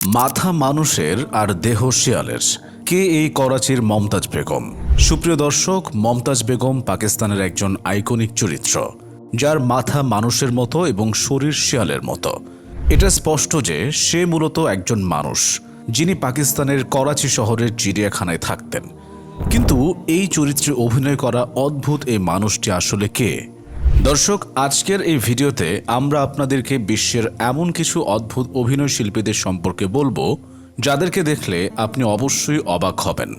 মাথা মানুষের আর দেহ শিয়ালের। কে এই করাচির মমতাজ বেগম? সুপ্রিয় দর্শক, মমতাজ বেগম পাকিস্তানের একজন আইকনিক চরিত্র, যার মাথা মানুষের মতো এবং শরীর শিয়ালের মতো। এটা স্পষ্ট যে সে মূলত একজন মানুষ, যিনি পাকিস্তানের করাচি শহরের চিড়িয়াখানায় থাকতেন। কিন্তু এই চরিত্রে অভিনয় করা অদ্ভুত এই মানুষটি আসলে কে? দর্শক, আজকের এই ভিডিওতে আমরা আপনাদেরকে বিশ্বের এমন কিছু অদ্ভুত অভিনয় শিল্পীদের সম্পর্কে বলবো, যাদেরকে দেখলে আপনি অবশ্যই অবাক হবেন।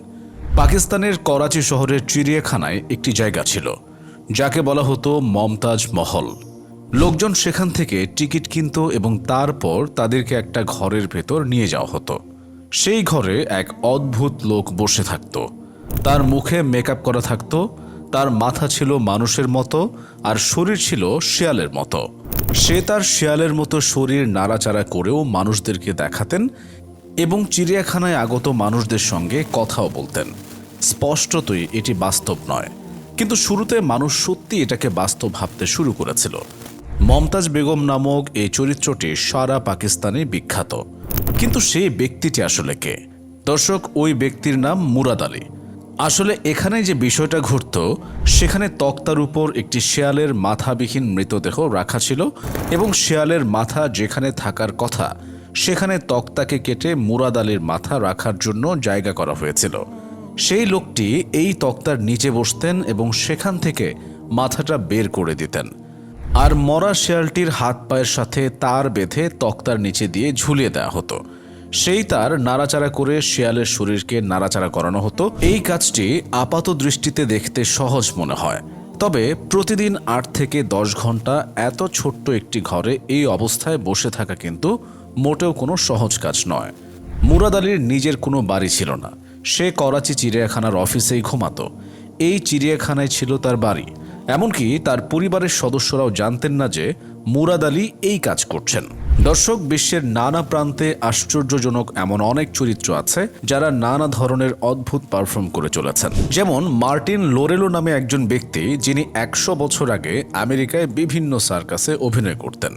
পাকিস্তানের করাচি শহরের চিড়িয়াখানায় একটি জায়গা ছিল, যাকে বলা হতো মমতাজ মহল। লোকজন সেখান থেকে টিকিট কিনত এবং তারপর তাদেরকে একটা ঘরের ভেতর নিয়ে যাওয়া হতো। সেই ঘরে এক অদ্ভুত লোক বসে থাকত। তার মুখে মেকআপ করা থাকতো, তার মাথা ছিল মানুষের মতো আর শরীর ছিল শিয়ালের মতো। সে তার শিয়ালের মতো শরীর নাড়াচাড়া করেও মানুষদেরকে দেখাতেন এবং চিড়িয়াখানায় আগত মানুষদের সঙ্গে কথাও বলতেন। স্পষ্টতই এটি বাস্তব নয়, কিন্তু শুরুতে মানুষ সত্যি এটাকে বাস্তব ভাবতে শুরু করেছিল। মমতাজ বেগম নামক এই চরিত্রটি সারা পাকিস্তানে বিখ্যাত। কিন্তু সেই ব্যক্তিটি আসলে কে? দর্শক, ওই ব্যক্তির নাম মুরাদ আলী। আসলে এখানে যে বিষয়টা ঘটত, সেখানে তক্তার উপর একটি শেয়ালের মাথাবিহীন মৃতদেহ রাখা ছিল এবং শেয়ালের মাথা যেখানে থাকার কথা, সেখানে তক্তাকে কেটে মুরাদ আলীর মাথা রাখার জন্য জায়গা করা হয়েছিল। সেই লোকটি এই তক্তার নিচে বসতেন এবং সেখান থেকে মাথাটা বের করে দিতেন, আর মরা শেয়ালটির হাত পায়ের সাথে তার বেঁধে তক্তার নিচে দিয়ে ঝুলিয়ে দেওয়া হতো। সেই তার নাড়াচাড়া করে শেয়ালের শরীরকে নাড়াচাড়া করানো হতো। এই কাজটি আপাত দৃষ্টিতে দেখতে সহজ মনে হয়, তবে প্রতিদিন ৮ থেকে ১০ ঘন্টা এত ছোট্ট একটি ঘরে এই অবস্থায় বসে থাকা কিন্তু মোটেও কোনো সহজ কাজ নয়। মুরাদ আলীর নিজের কোনো বাড়ি ছিল না। সে করাচি চিড়িয়াখানার অফিসেই ঘুমাতো। এই চিড়িয়াখানায় ছিল তার বাড়ি। এমনকি তার পরিবারের সদস্যরাও জানতেন না যে মুরাদ আলী এই কাজ করছেন। দর্শক, বিশ্বের নানা প্রান্তে আশ্চর্যজনক এমন অনেক চরিত্র আছে যারা নানা ধরনের অদ্ভুত পারফর্ম করে চলেছেন। যেমন মার্টিন লোরেলো নামে একজন ব্যক্তি, যিনি ১০০ বছর আগে আমেরিকায় বিভিন্ন সার্কাসে অভিনয় করতেন।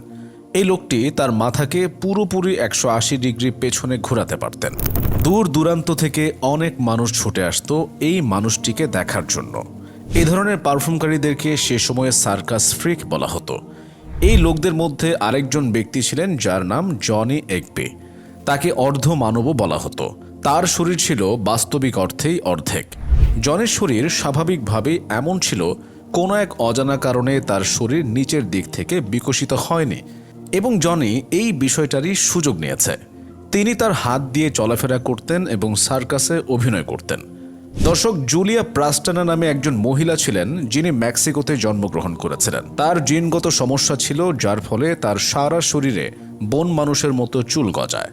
এই লোকটি তার মাথাকে পুরোপুরি ১৮০ ডিগ্রি পেছনে ঘোরাতে পারতেন। দূর দূরান্ত থেকে অনেক মানুষ ছুটে আসতো এই মানুষটিকে দেখার জন্য। এই ধরনের পারফর্মকারীদেরকে সে সময়ে সার্কাস ফ্রিক বলা হতো। এই লোকদের মধ্যে আরেকজন ব্যক্তি ছিলেন যার নাম জনি এগবে। তাকে অর্ধ মানবও বলা হতো। তার শরীর ছিল বাস্তবিক অর্থেই অর্ধেক। জনের শরীর স্বাভাবিকভাবেই এমন ছিল, কোনো এক অজানা কারণে তার শরীর নিচের দিক থেকে বিকশিত হয়নি এবং জনি এই বিষয়টারই সুযোগ নিয়েছে। তিনি তার হাত দিয়ে চলাফেরা করতেন এবং সার্কাসে অভিনয় করতেন। দর্শক, জুলিয়া প্রাস্টানা নামে একজন মহিলা ছিলেন, যিনি মেক্সিকোতে জন্মগ্রহণ করেছিলেন। তার জিনগত সমস্যা ছিল, যার ফলে তার সারা শরীরে বন মানুষের মতো চুল গজায়।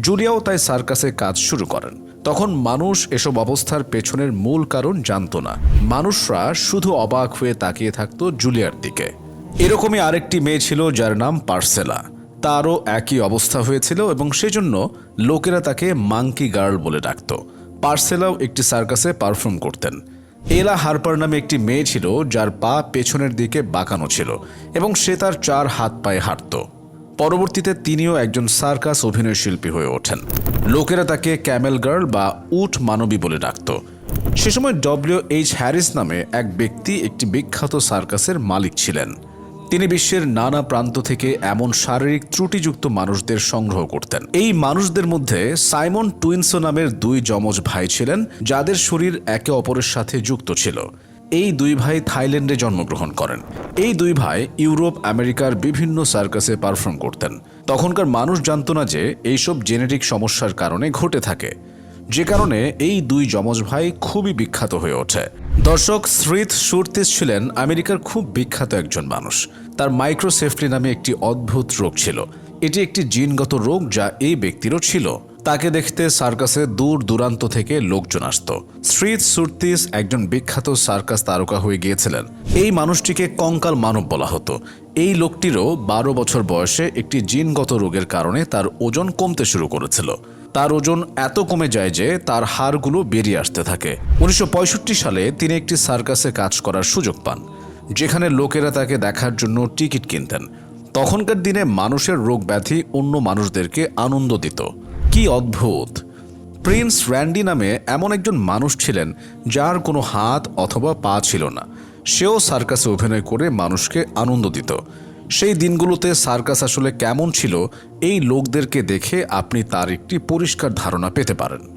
জুলিয়াও তাই সার্কাসে কাজ শুরু করেন। তখন মানুষ এসব অবস্থার পেছনের মূল কারণ জানত না। মানুষরা শুধু অবাক হয়ে তাকিয়ে থাকত জুলিয়ার দিকে। এরকমই আরেকটি মেয়ে ছিল যার নাম পার্সেলা। তারও একই অবস্থা হয়েছিল এবং সেজন্য লোকেরা তাকে মাঙ্কি গার্ল বলে ডাকত। পার্সেলাও একটি সার্কাসে পারফর্ম করতেন। এলা হারপার নামে একটি মেয়ে ছিল, যার পা পেছনের দিকে বাঁকানো ছিল এবং সে তার ৪ হাত পায়ে হাঁটত। পরবর্তীতে তিনিও একজন সার্কাস অভিনয় শিল্পী হয়ে ওঠেন। লোকেরা তাকে ক্যামেল গার্ল বা উট মানবী বলে ডাকত। সে সময় ডব্লিউ.এইচ. হ্যারিস নামে এক ব্যক্তি একটি বিখ্যাত সার্কাসের মালিক ছিলেন। তিনি বিশ্বের নানা প্রান্ত থেকে এমন শারীরিক ত্রুটিযুক্ত মানুষদের সংগ্রহ করতেন। এই মানুষদের মধ্যে সাইমন টুইনসো নামের ২ যমজ ভাই ছিলেন, যাদের শরীর একে অপরের সাথে যুক্ত ছিল। এই ২ ভাই থাইল্যান্ডে জন্মগ্রহণ করেন। এই ২ ভাই ইউরোপ, আমেরিকার বিভিন্ন সার্কাসে পারফর্ম করতেন। তখনকার মানুষ জানত না যে এইসব জেনেটিক সমস্যার কারণে ঘটে থাকে, যে কারণে এই ২ যমজ ভাই খুবই বিখ্যাত হয়ে ওঠে। দর্শক, স্মিথ সুরতিস ছিলেন আমেরিকার খুব বিখ্যাত একজন মানুষ। তার মাইক্রোসেফলি নামে একটি অদ্ভুত রোগ ছিল। এটি একটি জিনগত রোগ যা এই ব্যক্তিরও ছিল। তাকে দেখতে সার্কাসে দূর দূরান্ত থেকে লোকজন আসত। স্মিথ সুরতিস একজন বিখ্যাত সার্কাস তারকা হয়ে গিয়েছিলেন। এই মানুষটিকে কঙ্কাল মানব বলা হতো। এই লোকটিরও ১২ বছর বয়সে একটি জিনগত রোগের কারণে তার ওজন কমতে শুরু করেছিল। তার ওজন এত কমে যায় যে তার হাড়গুলো বেরিয়ে আসতে থাকে। ১৯৬৫ সালে তিনি একটি সার্কাসে কাজ করার সুযোগ পান, যেখানে লোকেরা তাকে দেখার জন্য টিকিট কিনতেন। তখনকার দিনে মানুষের রোগ ব্যাধি অন্য মানুষদেরকে আনন্দ দিত, কি অদ্ভুত! প্রিন্স র্যান্ডি নামে এমন একজন মানুষ ছিলেন যার কোনো হাত অথবা পা ছিল না। সেও সার্কাসে অভিনয় করে মানুষকে আনন্দ দিত। সেই দিনগুলোতে সার্কাস আসলে কেমন ছিল, এই লোকদেরকে দেখে আপনি তার একটি পরিষ্কার ধারণা পেতে পারেন।